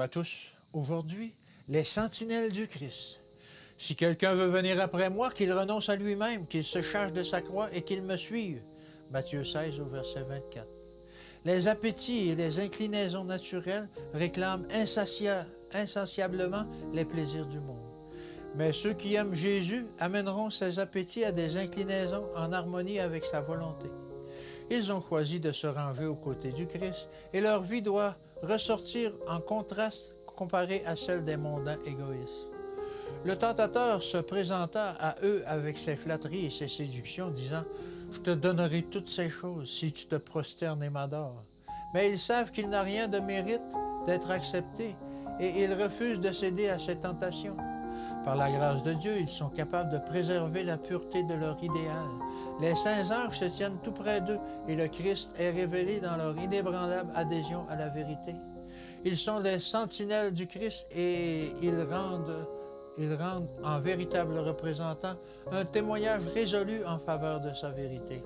Bonjour à tous. Aujourd'hui, les sentinelles du Christ. Si quelqu'un veut venir après moi, qu'il renonce à lui-même, qu'il se charge de sa croix et qu'il me suive. Matthieu 16 au verset 24. Les appétits et les inclinaisons naturelles réclament insatiablement les plaisirs du monde. Mais ceux qui aiment Jésus amèneront ces appétits à des inclinaisons en harmonie avec sa volonté. Ils ont choisi de se ranger aux côtés du Christ et leur vie doit ressortir en contraste comparé à celle des mondains égoïstes. Le tentateur se présenta à eux avec ses flatteries et ses séductions, disant « Je te donnerai toutes ces choses si tu te prosternes et m'adores. » Mais ils savent qu'il n'a rien de mérite d'être accepté et ils refusent de céder à ces tentations. Par la grâce de Dieu, ils sont capables de préserver la pureté de leur idéal. Les saints anges se tiennent tout près d'eux et le Christ est révélé dans leur inébranlable adhésion à la vérité. Ils sont les sentinelles du Christ et ils rendent en véritables représentants un témoignage résolu en faveur de sa vérité.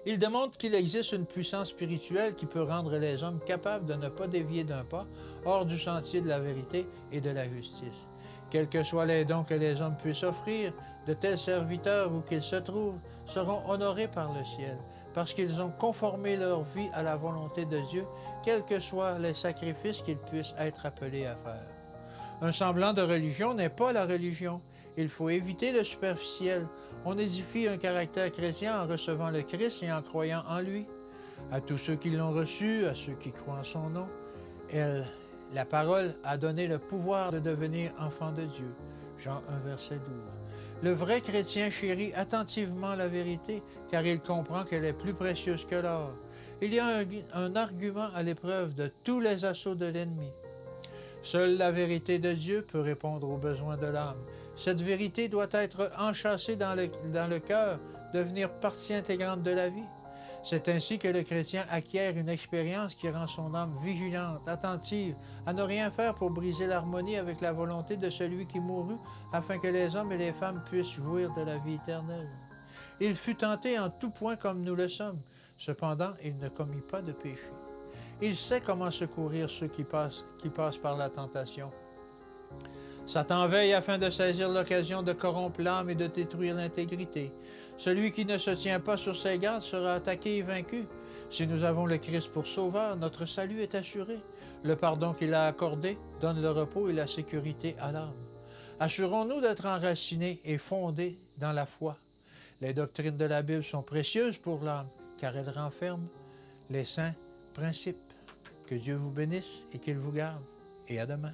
Ils démontrent qu'il existe une puissance spirituelle qui peut rendre les hommes capables de ne pas dévier d'un pas hors du sentier de la vérité et de la justice. Quels que soient les dons que les hommes puissent offrir, de tels serviteurs où qu'ils se trouvent seront honorés par le ciel, parce qu'ils ont conformé leur vie à la volonté de Dieu, quels que soient les sacrifices qu'ils puissent être appelés à faire. Un semblant de religion n'est pas la religion. Il faut éviter le superficiel. On édifie un caractère chrétien en recevant le Christ et en croyant en lui. À tous ceux qui l'ont reçu, à ceux qui croient en son nom, la parole a donné le pouvoir de devenir enfant de Dieu. Jean 1, verset 12. Le vrai chrétien chérit attentivement la vérité, car il comprend qu'elle est plus précieuse que l'or. Il y a un argument à l'épreuve de tous les assauts de l'ennemi. Seule la vérité de Dieu peut répondre aux besoins de l'âme. Cette vérité doit être enchâssée dans le cœur, devenir partie intégrante de la vie. C'est ainsi que le chrétien acquiert une expérience qui rend son âme vigilante, attentive, à ne rien faire pour briser l'harmonie avec la volonté de celui qui mourut, afin que les hommes et les femmes puissent jouir de la vie éternelle. Il fut tenté en tout point comme nous le sommes, cependant il ne commit pas de péché. Il sait comment secourir ceux qui passent par la tentation. Satan veille afin de saisir l'occasion de corrompre l'âme et de détruire l'intégrité. Celui qui ne se tient pas sur ses gardes sera attaqué et vaincu. Si nous avons le Christ pour sauveur, notre salut est assuré. Le pardon qu'il a accordé donne le repos et la sécurité à l'âme. Assurons-nous d'être enracinés et fondés dans la foi. Les doctrines de la Bible sont précieuses pour l'âme, car elles renferment les saints principes. Que Dieu vous bénisse et qu'il vous garde. Et à demain.